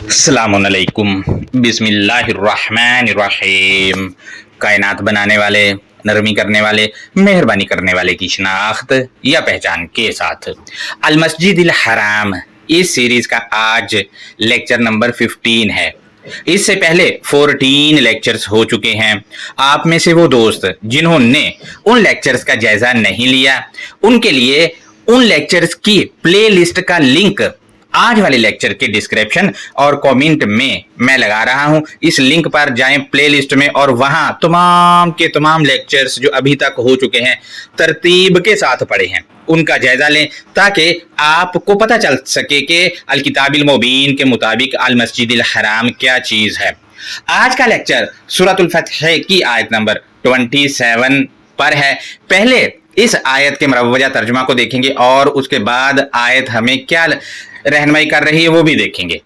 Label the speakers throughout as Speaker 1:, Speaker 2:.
Speaker 1: अस्सलाम वालेकुम। बिस्मिल्लाहिर्रहमानिर्रहीम। कायनात बनाने वाले, नरमी करने वाले, मेहरबानी करने वाले की शनाख्त या पहचान के साथ अल मस्जिदिल हराम इस सीरीज का आज लेक्चर नंबर 15 है। इससे पहले 14 लेक्चर्स हो चुके हैं। आप में से वो दोस्त जिन्होंने उन लेक्चर्स का जायजा नहीं लिया, उनके लिए उन लेक्चर्स की प्ले लिस्ट का लिंक आज वाले लेक्चर के डिस्क्रिप्शन और कमेंट में मैं लगा रहा हूं। इस लिंक पर जाएं प्ले लिस्ट में और वहां तमाम के तमाम लेक्चर्स जो अभी तक हो चुके हैं तरतीब के साथ पढ़े हैं उनका जायजा लें, ताकि आपको पता चल सके कि अल किताबिल मुबीन के मुताबिक अल मस्जिदिल हराम क्या चीज है। आज का लेक्चर सूरतुल फतह की आयत नंबर 27 पर है। पहले इस आयत के मुरव्वजा तर्जुमा को देखेंगे और उसके बाद आयत हमें क्या रहनुमाई कर रही है वो भी देखेंगे।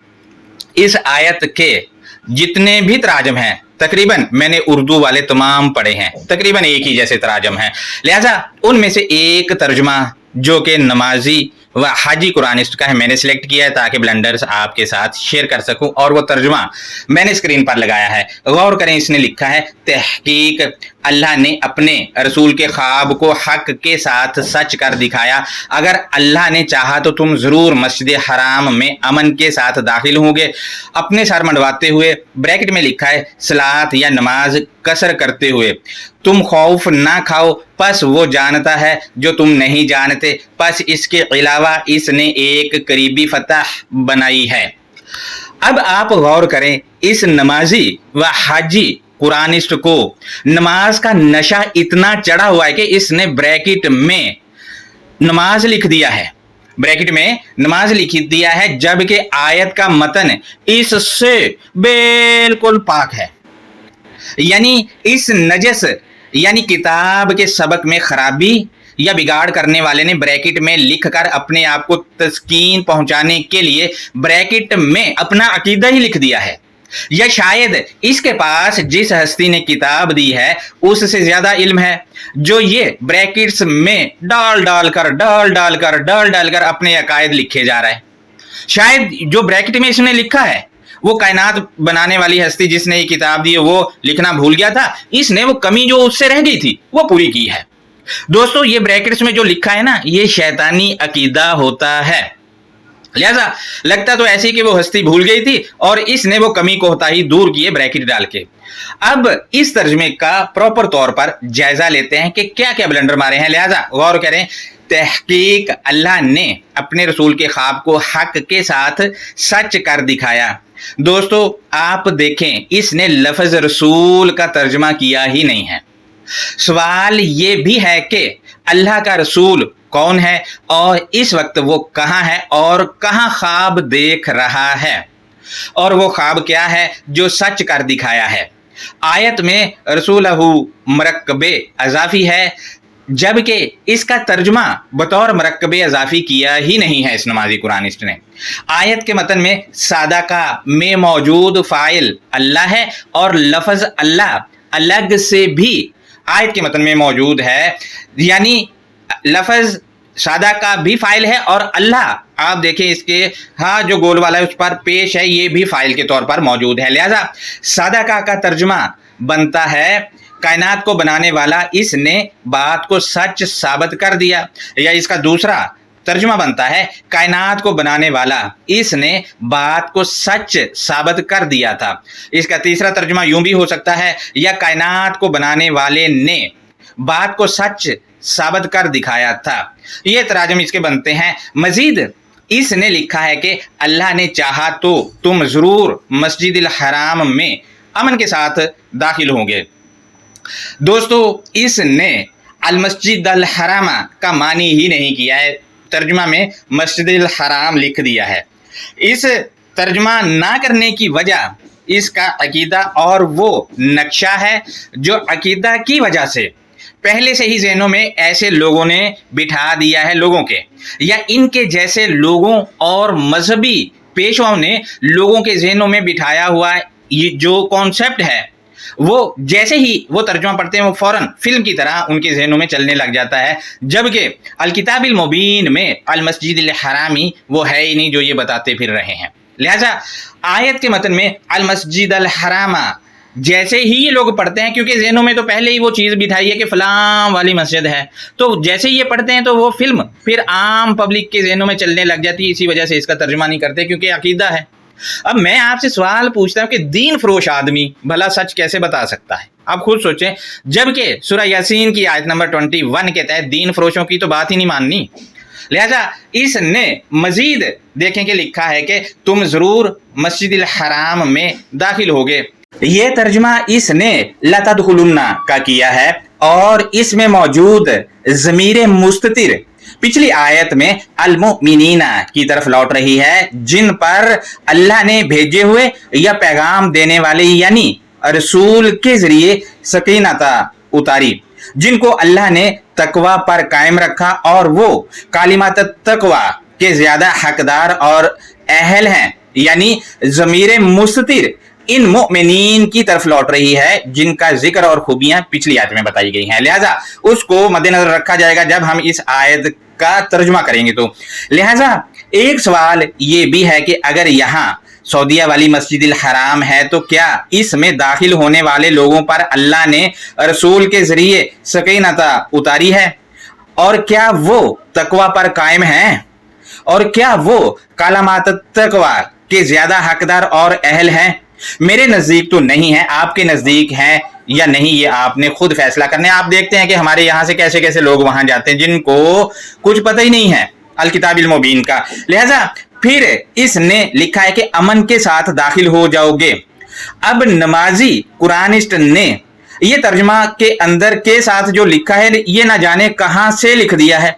Speaker 1: इस आयत के जितने भी तराजम हैं तकरीबन मैंने उर्दू वाले तमाम पढ़े हैं, तकरीबन एक ही जैसे तराजम हैं, लिहाजा उनमें से एक तर्जुमा जो कि नमाजी व हाजी कुरानिस्ट का है मैंने सिलेक्ट किया है ताकि ब्लेंडर्स आपके साथ शेयर कर सकूं, और वो तर्जुमा मैंने स्क्रीन पर लगाया है। गौर करें, इसने लिखा है तहकीक अल्लाह ने अपने रसूल के ख्वाब को हक के साथ सच कर दिखाया। अगर अल्लाह ने चाहा तो तुम जरूर मस्जिद हराम में अमन के साथ दाखिल होंगे। अपने सर मंडवाते हुए ब्रैकेट में लिखा है सलात या नमाज कसर करते हुए तुम खौफ ना खाओ, बस वो जानता है जो तुम नहीं जानते, बस इसके अलावा इसने एक करीबी फतह बनाई है। अब आप गौर करें, इस नमाजी व हाजी कुरानिस्ट को नमाज का नशा इतना चढ़ा हुआ है कि इसने ब्रैकेट में नमाज लिख दिया है, ब्रैकेट में नमाज लिख दिया है, जबकि आयत का मतन इससे बिल्कुल पाक है। यानी इस नजस यानी किताब के सबक में खराबी या बिगाड़ करने वाले ने ब्रैकेट में लिखकर अपने आप को तस्कीन पहुंचाने के लिए ब्रैकेट में अपना अकीदा ही लिख दिया है, या शायद इसके पास जिस हस्ती ने किताब दी है उससे ज्यादा इल्म है, जो ये ब्रैकेट्स में डाल डाल कर अपने अकायद लिखे जा रहा है। शायद जो ब्रैकेट में इसने लिखा है वो कायनात बनाने वाली हस्ती जिसने ये किताब दी है वो लिखना भूल गया था, इसने वो कमी जो उससे रह गई थी वो पूरी की है। दोस्तों, ये ब्रैकेट्स में जो लिखा है ना, ये शैतानी अकीदा होता है, लिहाजा लगता तो ऐसी कि वो हस्ती भूल गई थी और इसने वो कमी कोताही दूर की है ब्रैकेट डाल के। अब इस तर्जमे का प्रॉपर तौर पर जायजा लेते हैं कि क्या क्या ब्लंडर मारे हैं। लिहाजा गौर करें, तहकीक अल्लाह ने अपने रसूल के ख्वाब को हक के साथ सच कर दिखाया। दोस्तों आप देखें, इसने लफ्ज रसूल का तर्जमा किया ही नहीं है। सवाल ये भी है कि अल्लाह का रसूल कौन है और इस वक्त वो कहाँ है और कहाँ ख्वाब देख रहा है, और वो ख्वाब क्या है जो सच कर दिखाया है। आयत में रसूलहू मरकबे अजाफी है, जबकि इसका तर्जुमा बतौर मरकबे अजाफी किया ही नहीं है इस नमाजी कुरानिस्ट ने। आयत के मतन में सादाका में मौजूद फाइल अल्लाह है और लफ्ज अल्लाह अलग से भी आयत के मतन में मौजूद है, यानी लफ्ज सादा का भी फाइल है और अल्लाह आप देखें इसके हाँ जो गोल वाला है उस पर पेश है, ये भी फाइल के तौर पर मौजूद है। लिहाजा सादा का तर्जुमा बनता है कायनात को बनाने वाला इसने बात को सच साबित कर दिया, या इसका दूसरा तर्जुमा बनता है कायनात को बनाने वाला इसने बात को सच साबित कर दिया था। इसका तीसरा तर्जुमा यूं भी हो सकता है, या कायनात को बनाने वाले ने बात को सच साबित कर दिखाया था। ये तराजम इसके बनते हैं। मजीद इसने लिखा है कि अल्लाह ने चाहा तो तुम जरूर मस्जिदिल हराम में अमन के साथ दाखिल होंगे। दोस्तों इसने अल मस्जिद अल हराम का मानी ही नहीं किया है, तर्जुमा में मस्जिदिल हराम लिख दिया है। इस तर्जुमा ना करने की वजह इसका अकीदा और वो नक्शा है जो अकीदा की वजह से पहले से ही ज़हनों में ऐसे लोगों ने बिठा दिया है, लोगों के या इनके जैसे लोगों और मजहबी पेशवाओं ने लोगों के ज़हनों में बिठाया हुआ ये जो कॉन्सेप्ट है, वो जैसे ही वो तर्जुमा पढ़ते हैं वो फौरन फिल्म की तरह उनके जहनों में चलने लग जाता है, जबकि अल किताबिल मुबीन में अल मस्जिदिल हरामी वो है ही नहीं जो ये बताते फिर रहे हैं। लिहाजा आयत के मतन में अल मस्जिद अल हरामा जैसे ही ये लोग पढ़ते हैं, क्योंकि ज़हनों में तो पहले ही वो चीज़ बिठाई है कि फ़लाँ वाली मस्जिद है, तो जैसे ही ये पढ़ते हैं तो वो फिल्म फिर आम पब्लिक के ज़हनों में चलने लग जाती है। इसी वजह से इसका तर्जुमा नहीं करते, क्योंकि अकीदा है। अब मैं आपसे सवाल पूछता हूँ कि दीन फरोश आदमी भला सच कैसे बता सकता है? आप खुद सोचें, जबकि सूरह यासीन की आयत नंबर 21 के तहत दीन फरोशों की तो बात ही नहीं माननी। लिहाजा इसने मजीद देखें कि लिखा है कि तुम ज़रूर मस्जिद हराम में दाखिल होगे। ये तर्जुमा इसने लतदखुलुन्ना का किया है और इसमें मौजूद ज़मीर मुस्ततिर पिछली आयत में अल मुमिनीना की तरफ लौट रही है, जिन पर अल्लाह ने भेजे हुए या पैगाम देने वाले यानी रसूल के जरिए सकीनता उतारी, जिनको अल्लाह ने तकवा पर कायम रखा और वो कालिमात तकवा के ज्यादा हकदार और अहल हैं। यानी ज़मीर मुस्ततिर इन मोमिनीन की तरफ लौट रही है, जिनका जिक्र और खूबियां पिछली आयत में बताई गई हैं। लिहाजा उसको मद्देनजर रखा जाएगा जब हम इस आयत का तर्जुमा करेंगे। तो लिहाजा एक सवाल ये भी है कि अगर यहाँ सऊदीया वाली मस्जिद हराम है तो क्या इसमें दाखिल होने वाले लोगों पर अल्लाह ने रसूल के जरिए सकीनता उतारी है? और क्या वो तकवा पर कायम हैं? और क्या वो कालामात तकवा के ज्यादा हकदार और अहल हैं? मेरे नज़दीक तो नहीं है, आपके नज़दीक हैं या नहीं ये आपने खुद फैसला करना है। आप देखते हैं कि हमारे यहाँ से कैसे कैसे लोग वहां जाते हैं जिनको कुछ पता ही नहीं है अल किताबिल मुबीन का। लिहाजा फिर इसने लिखा है कि अमन के साथ दाखिल हो जाओगे। अब नमाजी कुरानिस्ट ने ये तर्जुमा के अंदर के साथ जो लिखा है ये ना जाने कहां से लिख दिया है,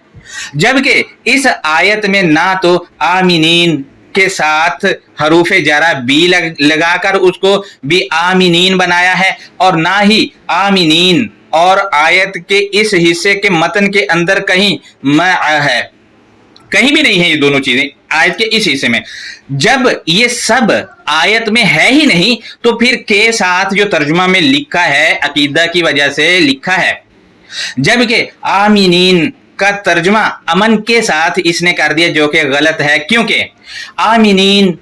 Speaker 1: जबकि इस आयत में ना तो आमीनीन के साथ हरूफ जारा बी लगाकर उसको भी आमीनीन बनाया है और ना ही आमीनीन और आयत के इस हिस्से के मतन के अंदर कहीं है, कहीं भी नहीं है ये दोनों चीजें आयत के इस हिस्से में। जब ये सब आयत में है ही नहीं तो फिर के साथ जो तर्जुमा में लिखा है अकीदा की वजह से लिखा है, जबकि आमीनीन का तर्जुमा अमन के साथ इसने कर दिया, जो कि गलत है, क्योंकि आमीनीन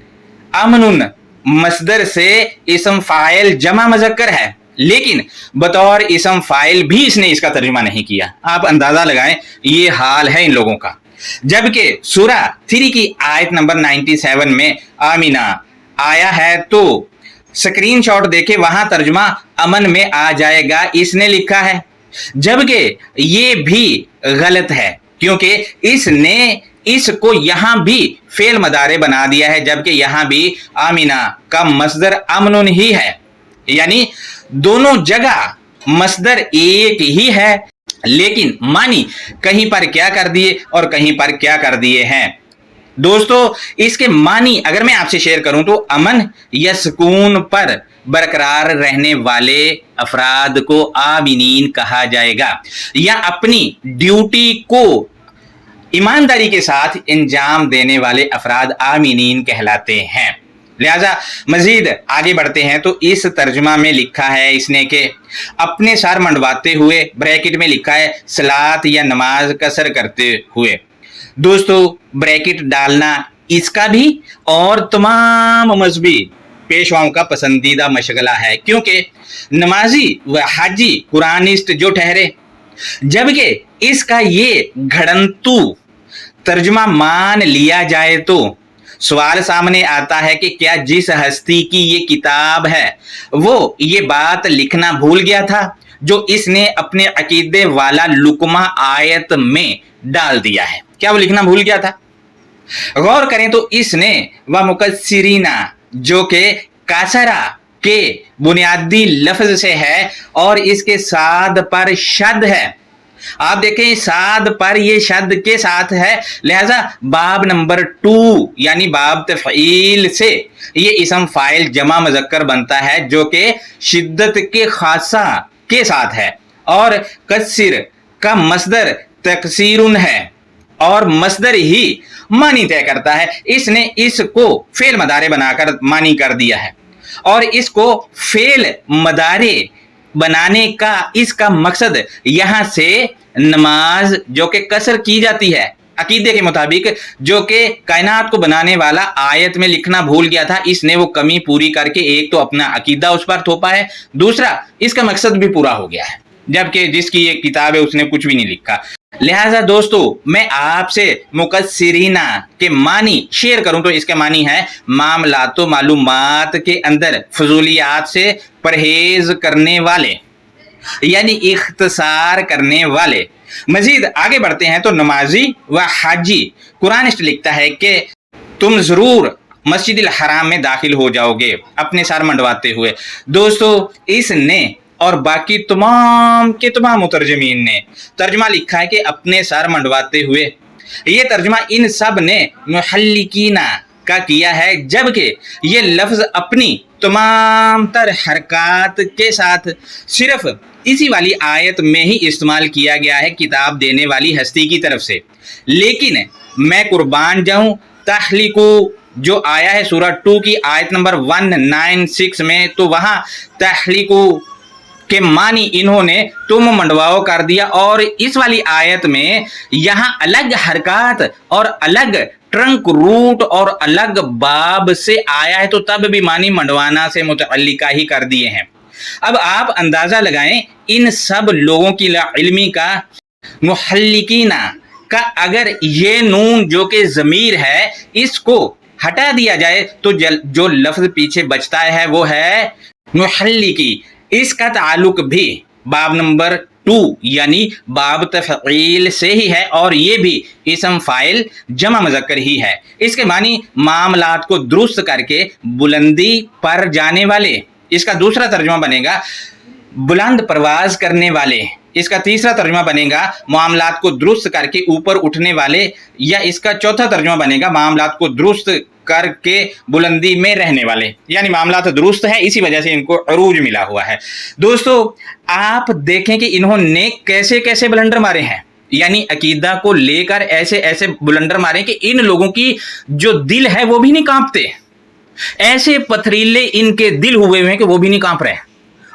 Speaker 1: अमनुन मसदर से इसम फाइल जमा मुज़क्कर है, लेकिन बतौर इसम फाइल भी इसने इसका तर्जुमा नहीं किया। आप अंदाजा लगाएं ये हाल है इन लोगों का। जबकि सूरा 3 की आयत नंबर 97 में आमीना आया है तो स्क्रीनशॉट देखे वहां तर्जुमा अमन में आ जाएगा, इसने लिखा है, जबकि ये भी गलत है क्योंकि इसने इसको यहां भी फेल मदारे बना दिया है, जबकि यहां भी आमीना का मसदर अमनुन ही है। यानी दोनों जगह मसदर एक ही है, लेकिन मानी कहीं पर क्या कर दिए और कहीं पर क्या कर दिए हैं। दोस्तों इसके मानी अगर मैं आपसे शेयर करूं तो अमन या सुकून पर बरकरार रहने वाले अफराद को आमीनीन कहा जाएगा, या अपनी ड्यूटी को ईमानदारी के साथ अंजाम देने वाले अफराद आमीनीन कहलाते हैं। लिहाजा मजीद आगे बढ़ते हैं तो इस तर्जुमा में लिखा है इसने कि अपने सर मंडवाते हुए, ब्रैकेट में लिखा है सलात या नमाज कसर करते हुए। दोस्तों ब्रैकेट डालना इसका भी और तमाम मजहबी पेशवाओं का पसंदीदा मशगला है, क्योंकि नमाजी व हाजी कुरानिस्ट जो ठहरे, जबकि इसका ये घड़ंतू तर्जुमा मान लिया जाए तो सवाल सामने आता है कि क्या जिस हस्ती की ये किताब है वो ये बात लिखना भूल गया था जो इसने अपने अकीदे वाला लुकमा आयत में डाल दिया है? क्या वो लिखना भूल गया था? गौर करें तो इसने व मुकस्सिरीना जो कि कासरा के बुनियादी लफ्ज से है और इसके साद पर शद है। आप देखें साद पर ये शद के साथ है, लिहाजा बाब नंबर 2 यानी बाब तफ़ईल से ये इसम फाइल जमा मुज़क्कर बनता है जो कि शिद्दत के खासा के साथ है, और कस्सिर का मसदर तकसीरुन है और मसदर ही मानी तय करता है। इसने इसको फेल मदारे बनाकर मानी कर दिया है, और इसको फेल मदारे बनाने का इसका मकसद यहां से नमाज जो कि कसर की जाती है عقیدے کے مطابق جو کہ کائنات کو بنانے والا آیت میں لکھنا بھول گیا تھا، اس نے وہ کمی پوری کر کے ایک تو اپنا عقیدہ اس پر تھوپا ہے، دوسرا اس کا مقصد بھی پورا ہو گیا ہے، جبکہ جس کی یہ کتاب ہے اس نے کچھ بھی نہیں لکھا۔ لہٰذا دوستو میں آپ سے مقصرینہ کے معنی شیئر کروں تو اس کے معنی ہے معاملات و معلومات کے اندر فضولیات سے پرہیز کرنے والے، یعنی اختصار کرنے والے۔ مزید آگے بڑھتے ہیں تو نمازی و حاجی قرآنسٹ لکھتا ہے کہ تم ضرور مسجد الحرام میں داخل ہو جاؤ گے اپنے سر منڈواتے ہوئے۔ دوستو اس نے اور باقی تمام کے تمام مترجمین نے ترجمہ لکھا ہے کہ اپنے سر منڈواتے ہوئے۔ یہ ترجمہ ان سب نے محلقینہ کا کیا ہے، جبکہ یہ لفظ اپنی تمام تر حرکات کے ساتھ صرف اسی والی آیت میں ہی استعمال کیا گیا ہے کتاب دینے والی ہستی کی طرف سے۔ لیکن میں قربان جاؤں، تحلیقو جو آیا ہے سورہ 2 کی آیت نمبر 196 میں، تو وہاں تحلیقو کے معنی انہوں نے تم منڈواؤ کر دیا، اور اس والی آیت میں یہاں الگ حرکات اور الگ ٹرنک روٹ اور الگ باب سے آیا ہے، تو تب بھی معنی منڈوانا سے متعلقہ ہی کر دیے ہیں۔ اب آپ اندازہ لگائیں ان سب لوگوں کی علمی کا، محلقینہ کا، اگر یہ نون جو کہ ضمیر ہے اس کو ہٹا دیا جائے تو جو لفظ پیچھے بچتا ہے وہ ہے محلقی۔ اس کا تعلق بھی باب نمبر 2 یعنی باب تفعیل سے ہی ہے، اور یہ بھی اسم فاعل جمع مذکر ہی ہے۔ اس کے معنی معاملات کو درست کر کے بلندی پر جانے والے، اس کا دوسرا ترجمہ بنے گا بلند پرواز کرنے والے، اس کا تیسرا ترجمہ بنے گا معاملات کو درست کر کے اوپر اٹھنے والے، یا اس کا چوتھا ترجمہ بنے گا معاملات کو درست کر کے بلندی میں رہنے والے، یعنی معاملات درست ہیں اسی وجہ سے ان کو عروج ملا ہوا ہے۔ دوستو آپ دیکھیں کہ انہوں نے کیسے کیسے بلنڈر مارے ہیں، یعنی عقیدہ کو لے کر ایسے ایسے بلنڈر مارے کہ ان لوگوں کی جو دل ہے وہ بھی نہیں کانپتے، ایسے پتھریلے ان کے دل ہوئے ہیں کہ وہ بھی نہیں کانپ رہے۔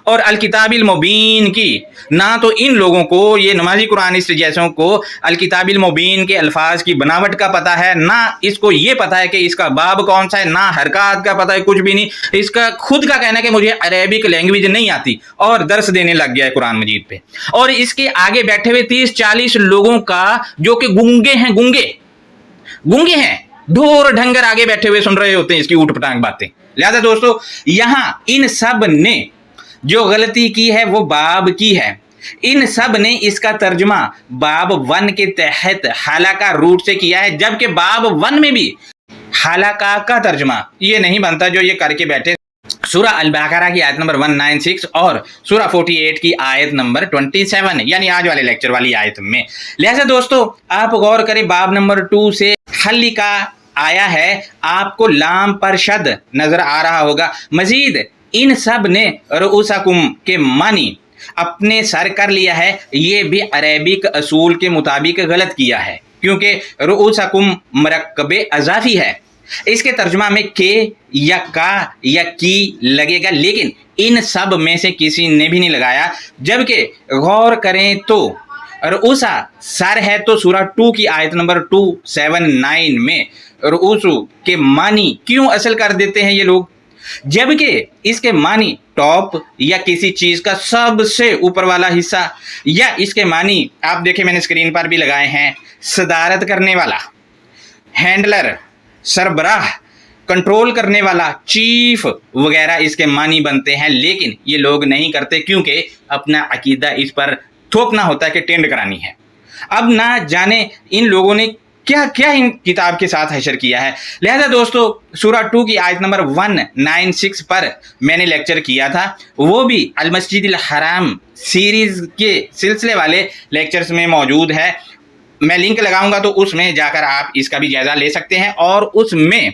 Speaker 1: اور الکتاب المبین کی نہ تو ان لوگوں کو، یہ نمازی قرآنسٹ جیسوں کو الکتاب المبین کے الفاظ کی بناوٹ کا پتہ ہے، نہ اس کو یہ پتہ ہے کہ اس کا باب کون سا ہے، نہ حرکات کا پتہ ہے، کچھ بھی نہیں۔ اس کا خود کا کہنا ہے کہ مجھے عربک لینگویج نہیں آتی، اور درس دینے لگ گیا ہے قرآن مجید پہ۔ اور اس کے آگے بیٹھے ہوئے 30-40 لوگوں کا جو کہ گنگے ہیں، گنگے ہیں، ڈھور ڈھنگر آگے بیٹھے ہوئے سن رہے ہوتے ہیں اس کی اوٹ پٹانگ باتیں۔ لہذا دوستو یہاں ان سب نے جو غلطی کی ہے وہ باب کی ہے۔ ان سب نے اس کا ترجمہ باب 1 کے تحت حلقہ روٹ سے کیا ہے، جبکہ باب 1 میں بھی حلقہ کا ترجمہ یہ نہیں بنتا جو یہ کر کے بیٹھے۔ سورہ البقرہ کی آیت نمبر 196 اور سورہ 48 کی آیت نمبر 27 یعنی آج والے لیکچر والی آیت میں۔ لہذا دوستو آپ غور کریں، باب نمبر 2 سے حلقہ آیا ہے، آپ کو لام پر شد نظر آ رہا ہوگا۔ مزید ان سب نے رؤوسکم کے معنی اپنے سر کر لیا ہے، یہ بھی عربک اصول کے مطابق غلط کیا ہے، کیونکہ رؤوسکم مرکب اضافی ہے، اس کے ترجمہ میں کے یا کا یا کی لگے گا، لیکن ان سب میں سے کسی نے بھی نہیں لگایا۔ جبکہ غور کریں تو رؤوسا سر ہے، تو سورہ 2 کی آیت نمبر 279 میں رؤوسو کے معنی کیوں اصل کر دیتے ہیں یہ لوگ، جبکہ اس کے معنی ٹاپ یا کسی چیز کا سب سے اوپر والا حصہ، یا اس کے معنی آپ دیکھیں میں نے اسکرین پر بھی لگائے ہیں، صدارت کرنے والا، ہینڈلر، سربراہ، کنٹرول کرنے والا، چیف وغیرہ اس کے معنی بنتے ہیں، لیکن یہ لوگ نہیں کرتے کیونکہ اپنا عقیدہ اس پر تھوپنا ہوتا ہے کہ ٹرینڈ کرانی ہے۔ اب نہ جانے ان لوگوں نے کیا کیا ان کتاب کے ساتھ حشر کیا ہے۔ لہذا دوستو سورہ 2 کی آیت نمبر 196 پر میں نے لیکچر کیا تھا، وہ بھی المسجد الحرام سیریز کے سلسلے والے لیکچرز میں موجود ہے، میں لنک لگاؤں گا تو اس میں جا کر آپ اس کا بھی جائزہ لے سکتے ہیں، اور اس میں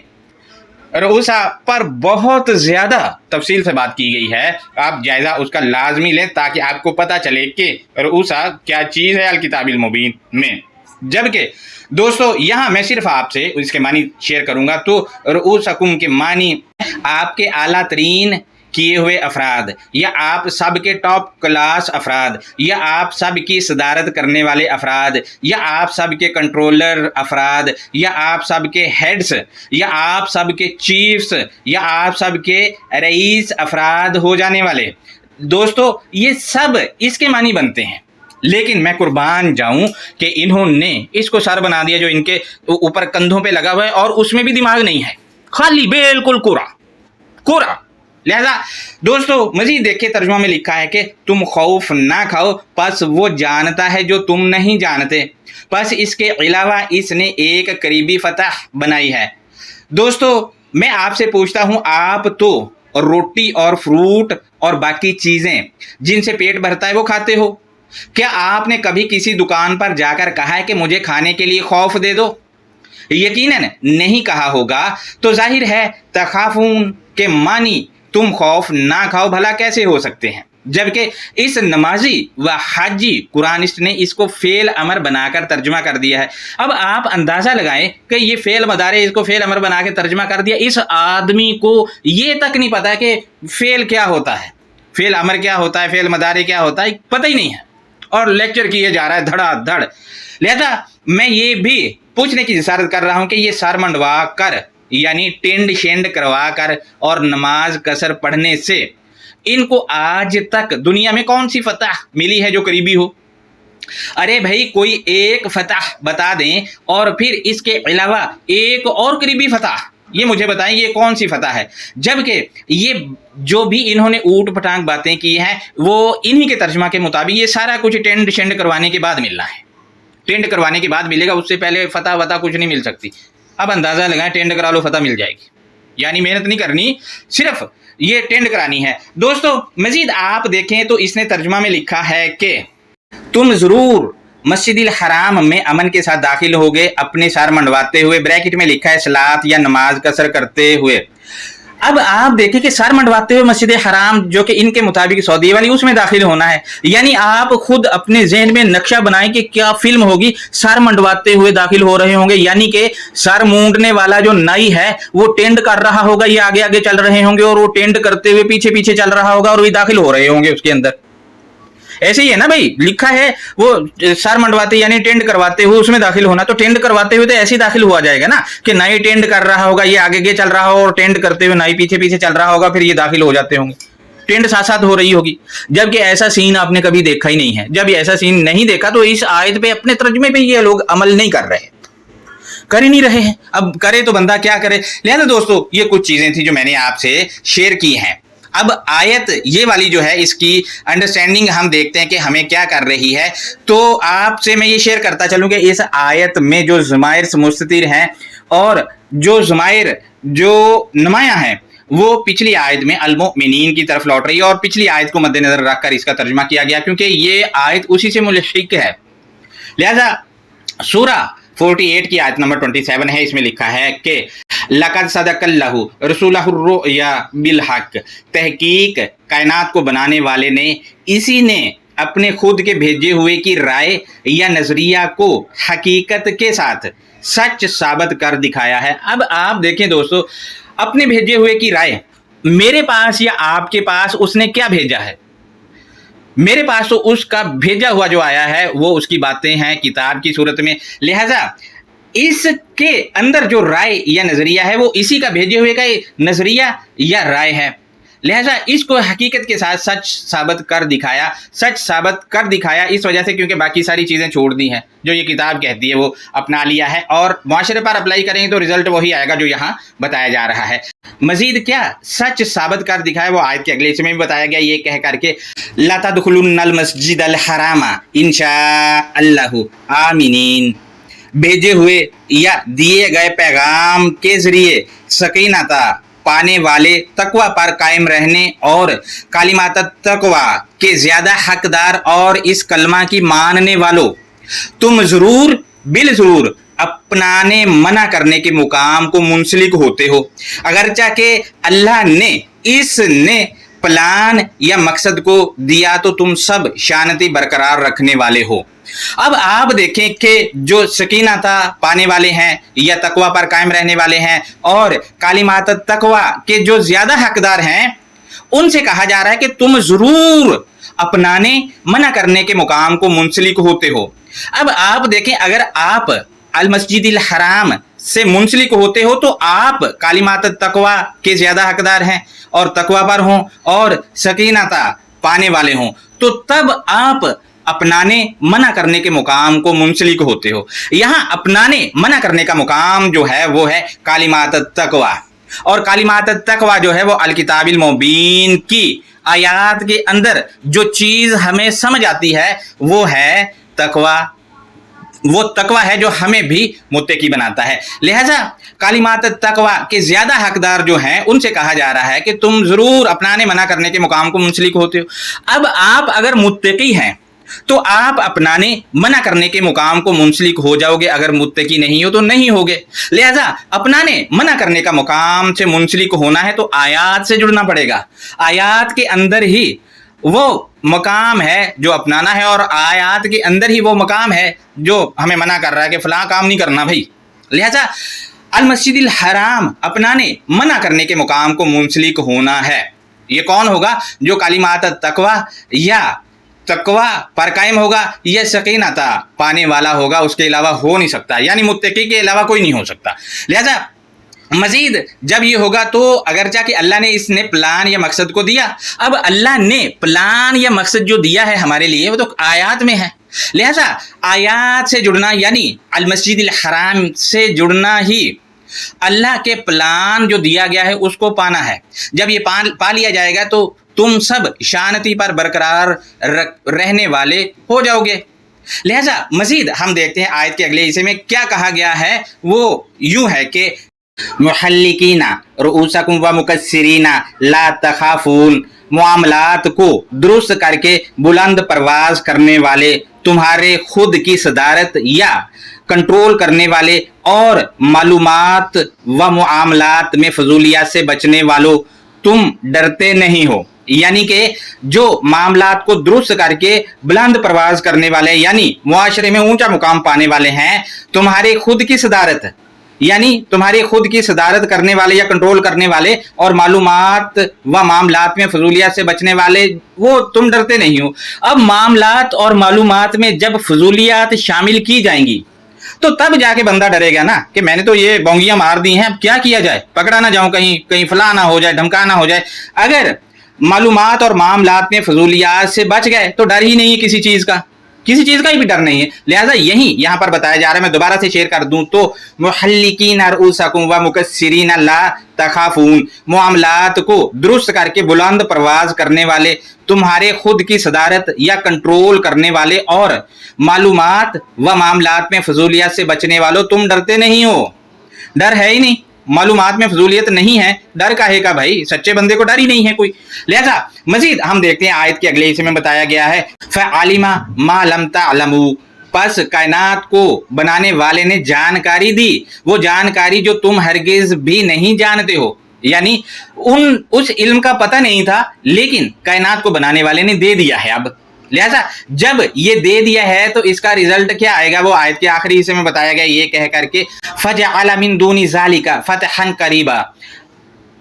Speaker 1: رؤوسا پر بہت زیادہ تفصیل سے بات کی گئی ہے، آپ جائزہ اس کا لازمی لیں تاکہ آپ کو پتہ چلے کہ رؤوسا کیا چیز ہے الکتاب المبین میں۔ جبکہ دوستو یہاں میں صرف آپ سے اس کے معنی شیئر کروں گا، تو رؤوسکم کے معنی آپ کے اعلیٰ ترین किए हुए अफराद, या आप सब के टॉप क्लास अफराद, या आप सब की सदारत करने वाले अफराद, या आप सब के कंट्रोलर अफराद, या आप सब के हेड्स, या आप सब के चीफ्स, या आप सब के रईस अफराद हो जाने वाले। दोस्तों ये सब इसके मानी बनते हैं, लेकिन मैं कुर्बान जाऊं कि इन्होंने इसको सर बना दिया जो इनके ऊपर कंधों पे लगा हुआ है, और उसमें भी दिमाग नहीं है, खाली बिल्कुल कोरा कोरा। लिहाजा दोस्तों मजीद देखिए, तर्जुमा में लिखा है कि तुम खौफ ना खाओ, बस वो जानता है जो तुम नहीं जानते, बस इसके अलावा इसने एक करीबी फतह बनाई है। दोस्तों मैं आपसे पूछता हूं, आप तो रोटी और फ्रूट और बाकी चीजें जिनसे पेट भरता है वो खाते हो, क्या आपने कभी किसी दुकान पर जाकर कहा है कि मुझे खाने के लिए खौफ दे दो? यकीनन नहीं कहा होगा। तो जाहिर है तखाफून के मानी तुम खौफ ना खाओ भला कैसे हो सकते हैं, जबकि इस नमाजी व हाजी कुरानिस्ट ने इसको फेल अमर बनाकर तर्जुमा कर दिया है। अब आप अंदाज़ा लगाएं कि ये फेल मदारे इसको फेल अमर बना के तर्जुमा कर दिया। इस आदमी को ये तक नहीं पता कि फेल क्या होता है, फेल अमर क्या होता है, फेल मदारे क्या होता है, पता ही नहीं है, और लेक्चर किए जा रहा है धड़ाधड़। लिहाजा मैं ये भी पूछने की इशारत कर रहा हूं कि ये सर मंडवा कर यानी टेंड शेंड करवा कर और नमाज कसर पढ़ने से इनको आज तक दुनिया में कौन सी फतह मिली है जो करीबी हो? अरे भाई कोई एक फतह बता दें, और फिर इसके अलावा एक और करीबी फतह, ये मुझे बताएं ये कौन सी फतह है? जबकि ये जो भी इन्होंने ऊट पटांग बातें की हैं वो इन्हीं के तर्जमा के मुताबिक ये सारा कुछ टेंड शेंड करवाने के बाद मिलना है, टेंड करवाने के बाद मिलेगा, उससे पहले फतह वतह कुछ नहीं मिल सकती। अब अंदाज़ा लगाएं, टेंड करा लो फतह मिल जाएगी, यानी मेहनत नहीं करनी, सिर्फ ये टेंड करानी है। दोस्तों मजीद आप देखें तो इसने तर्जुमा में लिखा है कि तुम ज़रूर मस्जिदिल हराम में अमन के साथ दाखिल हो गए अपने सर मंडवाते हुए, ब्रैकेट में लिखा है सलात या नमाज कसर करते हुए। अब आप देखें कि सर मंडवाते हुए मस्जिद हराम जो कि इनके मुताबिक सऊदी वाली, उसमें दाखिल होना है। यानी आप खुद अपने जहन में नक्शा बनाएं कि क्या फिल्म होगी, सर मंडवाते हुए दाखिल हो रहे होंगे, यानी कि सर मूंडने वाला जो नाई है वो टेंड कर रहा होगा, ये आगे आगे चल रहे होंगे, और वो टेंड करते हुए पीछे पीछे चल रहा होगा, और वही दाखिल हो रहे होंगे उसके अंदर। ऐसे ही है ना भाई, लिखा है वो सर मंडवाते यानी टेंड करवाते हुए उसमें दाखिल होना, तो टेंड करवाते हुए तो ऐसे ही दाखिल हुआ जाएगा ना कि नाई टेंड कर रहा होगा, ये आगे आगे चल रहा हो, और टेंड करते हुए नाई पीछे पीछे चल रहा होगा, फिर ये दाखिल हो जाते होंगे, टेंड साथ साथ हो रही होगी। जबकि ऐसा सीन आपने कभी देखा ही नहीं है। जब ऐसा सीन नहीं देखा तो इस आयत पे अपने तर्जुमे पे ये लोग अमल नहीं कर रहे, कर ही नहीं रहे हैं। अब करे तो बंदा क्या करे। लिहाजा दोस्तों ये कुछ चीजें थी जो मैंने आपसे शेयर की हैं। अब आयत ये वाली जो है इसकी अंडरस्टैंडिंग हम देखते हैं कि हमें क्या कर रही है। तो आपसे मैं ये शेयर करता चलूँ कि इस आयत में जो ज़माइर मुस्ततिर हैं और जो ज़माइर जो नुमाया हैं वो पिछली आयत में अल-मुमिनीन की तरफ लौट रही है, और पिछली आयत को मद्देनजर रखकर इसका तर्जुमा किया गया क्योंकि ये आयत उसी से मुल्हिक है। लिहाजा सूरा 48 की आयत नंबर 27 है, इसमें लिखा है कि लक़द सदक़ल्लाहु रसूलहु रुया बिल हक़, तहकीक कायनात को बनाने वाले ने, इसी ने अपने खुद के भेजे हुए की राय या नजरिया को हकीकत के साथ सच साबित कर दिखाया है। अब आप देखें दोस्तों, अपने भेजे हुए की राय मेरे पास या आपके पास उसने क्या भेजा है? मेरे पास तो उसका भेजा हुआ जो आया है वो उसकी बातें हैं किताब की सूरत में। लिहाजा इसके अंदर जो राय या नजरिया है वो इसी का भेजे हुए का नजरिया या राय है। लिहाजा इसको हकीकत के साथ सच साबित कर दिखाया, सच साबित कर दिखाया इस वजह से क्योंकि बाकी सारी चीज़ें छोड़ दी हैं, जो ये किताब कहती है वो अपना लिया है, और माशरे पर अप्लाई करेंगे तो रिजल्ट वही आएगा जो यहाँ बताया जा रहा है। मजीद क्या सच साबित कर दिखाया वो आयत के अगले हिस्से में भी बताया गया, ये कह करके ला तदखुलुन्नल मस्जिदल हरामा इंशाअल्लाहु आमिनीन, भेजे हुए या दिए गए पैगाम के जरिए सकीनता पाने वाले, तकवा पर कायम रहने और कालिमात तकवा के ज्यादा हकदार और इस कलमा की मानने वालों, तुम जरूर बिल जरूर अपनाने मना करने के मुकाम को मुंसलिक होते हो, अगरचा के अल्लाह ने इसने प्लान या मकसद को दिया तो तुम सब शांति बरकरार रखने वाले हो। अब आप देखें कि जो सकीनता पाने वाले हैं या तकवा पर कायम रहने वाले हैं और कालिमात तकवा के जो ज्यादा हकदार हैं उनसे कहा जा रहा है कि तुम जरूर अपनाने मना करने के मुकाम को मुंसलिक होते हो। अब आप देखें, अगर आप अल मस्जिदिल हराम से मुंसलिक होते हो तो आप कालिमात तकवा के ज्यादा हकदार हैं और तकवा पर हों और सकीनता पाने वाले हों, तो तब आप अपनाने मना करने के मुकाम को मुंसलिक होते हो। यहाँ अपनाने मना करने का मुकाम जो है वो है कालिमात तकवा, और कालिमात तकवा जो है वो अल किताबिल मुबीन की आयात के अंदर जो चीज हमें समझ आती है वो है तकवा। वो तकवा है जो हमें भी मुत्तकी बनाता है। लिहाजा कालिमात तकवा के ज्यादा हकदार जो हैं उनसे कहा जा रहा है कि तुम जरूर अपनाने मना करने के मुकाम को मुंसलिक होते हो। अब आप अगर मुत्तकी हैं तो आप अपनाने मना करने के मुकाम को मुंसलिक हो जाओगे, अगर मुत्तकी नहीं हो तो नहीं होगे। लिहाजा अपनाने मना करने का मुकाम से मुंसलिक होना है तो आयात से जुड़ना पड़ेगा। आयात के अंदर ही वो मकाम है जो अपनाना है, और आयात के अंदर ही वो मकाम है जो हमें मना कर रहा है कि फलां काम नहीं करना भाई। लिहाजा अल मस्जिदिल हराम अपनाने मना करने के मुकाम को मुंसलिक होना है। ये कौन होगा? जो कालिमात तकवा या तकवा पर कायम होगा, यह सकीनता पाने वाला होगा, उसके अलावा हो नहीं सकता, यानी मुत्तकी के अलावा कोई नहीं हो सकता। लिहाजा मजीद जब ये होगा तो अगरचा कि अल्लाह ने इसने प्लान या मकसद को दिया, अब अल्लाह ने प्लान या मकसद जो दिया है हमारे लिए वो तो आयात में है। लिहाजा आयात से जुड़ना यानी अल मस्जिदिल हराम से जुड़ना ही अल्लाह के प्लान जो दिया गया है उसको पाना है। जब ये पा लिया जाएगा तो तुम सब शांति पर बरकरार रहने वाले हो जाओगे। लिहाजा मजीद हम देखते हैं आयत के अगले हिस्से में क्या कहा गया है। वो यूं है कि मुहल्लिकीना रुऊसकुम व मुकस्सिरीना ला तखाफून, मामलात को दुरुस्त करके बुलंद परवाज करने वाले, तुम्हारे खुद की सदारत या कंट्रोल करने वाले, और मालूमात व मुआमलात में फजूलियात से बचने वालों, तुम डरते नहीं हो। यानी कि जो मामलात को दुरुस्त करके बुलंद परवाज करने वाले यानी मुआशरे में ऊंचा मुकाम पाने वाले हैं, तुम्हारे खुद की सदारत यानी तुम्हारी खुद की सदारत करने वाले या कंट्रोल करने वाले, और मालूमात व मामलात में फजूलियात से बचने वाले, वो तुम डरते नहीं हो। अब मामलात और मालूमात में जब फजूलियात शामिल की जाएंगी तो तब जाके बंदा डरेगा ना कि मैंने तो ये बोंगियां मार दी हैं, अब क्या किया जाए, पकड़ा ना जाऊं कहीं फला ना हो जाए, धमका ना हो जाए। अगर मालूमात और मामलात में फजूलियात से बच गए तो डर ही नहीं है किसी चीज का, किसी चीज का ही भी डर नहीं है। लिहाजा यही यहाँ पर बताया जा रहा है, मैं दोबारा से शेयर कर दूं तो मुहल्लिकीना रुऊसकुम व मुकस्सिरीना ला तखाफून, मामलात को दुरुस्त करके बुलंद परवाज करने वाले, तुम्हारे खुद की सदारत या कंट्रोल करने वाले, और मालूमात व मामलात में फजूलियत से बचने वालों, तुम डरते नहीं हो। डर है ही नहीं, मालूमात में फजूलियत नहीं है, डर काहे का भाई, सच्चे बंदे को डर ही नहीं है कोई। लिहाजा मजीद हम देखते हैं आयत के अगले हिस्से में बताया गया है फ़अलिमा मा लम तअलमू, पस कायनात को बनाने वाले ने जानकारी दी, वो जानकारी जो तुम हरगिज भी नहीं जानते हो, यानी उस इल्म का पता नहीं था लेकिन कायनात को बनाने वाले ने दे दिया है। अब लिहाजा जब ये दे दिया है तो इसका रिजल्ट क्या आएगा वो आयत के आखिरी हिस्से में बताया गया, ये कह करके फजअल मिन दूनी ज़ालिका फतहन करीबा,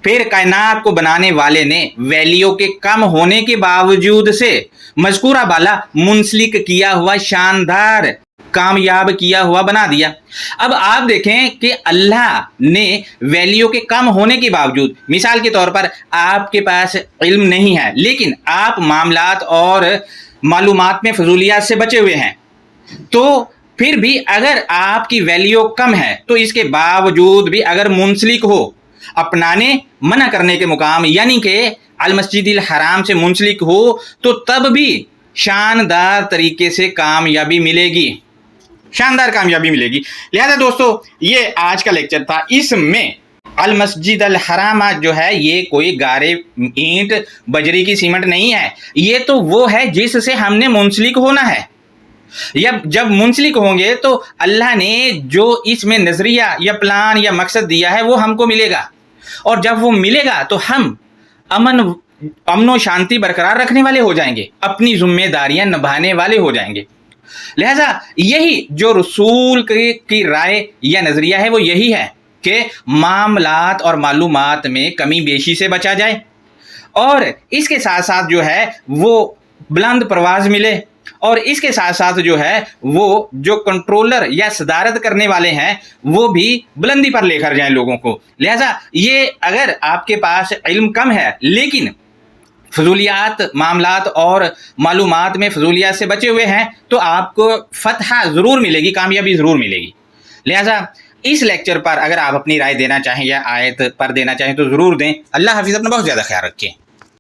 Speaker 1: फिर कायनात को बनाने वाले ने वैल्यू के कम होने के बावजूद से मज़कूरा बाला मुंसलिक किया हुआ, शानदार कामयाब किया हुआ बना दिया। अब आप देखें कि अल्लाह ने वैल्यू के कम होने के बावजूद, मिसाल के तौर पर आपके पास इल्म नहीं है लेकिन आप मामलात और मालूमात में फजूलियात से बचे हुए हैं, तो फिर भी अगर आपकी वैल्यू कम है तो इसके बावजूद भी अगर मुंसलिक हो, अपनाने मना करने के मुकाम यानी कि अल मस्जिदिल हराम से मुंसलिक हो, तो तब भी शानदार तरीके से कामयाबी मिलेगी, शानदार कामयाबी मिलेगी। लिहाजा दोस्तों ये आज का लेक्चर था, इसमें अल मस्जिद अल हराम जो है ये कोई गारे ईंट बजरी की सीमेंट नहीं है, ये तो वो है जिससे हमने मुंसलिक होना है। या जब मुंसलिक होंगे तो अल्लाह ने जो इसमें नजरिया या प्लान या मकसद दिया है वो हमको मिलेगा, और जब वो मिलेगा तो हम अमन व शांति बरकरार रखने वाले हो जाएंगे, अपनी जिम्मेदारियां निभाने वाले हो जाएंगे। लिहाजा यही जो रसूल की राय या नजरिया है वो यही है कि मामलात और मालूमात में कमी बेशी से बचा जाए, اور اس کے ساتھ ساتھ جو ہے وہ بلند پرواز ملے، اور اس کے ساتھ ساتھ جو ہے وہ جو کنٹرولر یا صدارت کرنے والے ہیں وہ بھی بلندی پر لے کر جائیں لوگوں کو۔ لہٰذا یہ اگر آپ کے پاس علم کم ہے لیکن فضولیات معاملات اور معلومات میں فضولیات سے بچے ہوئے ہیں تو آپ کو فتح ضرور ملے گی، کامیابی ضرور ملے گی۔ لہٰذا اس لیکچر پر اگر آپ اپنی رائے دینا چاہیں یا آیت پر دینا چاہیں تو ضرور دیں۔ اللہ حافظ، اپنا بہت زیادہ خیال رکھیں۔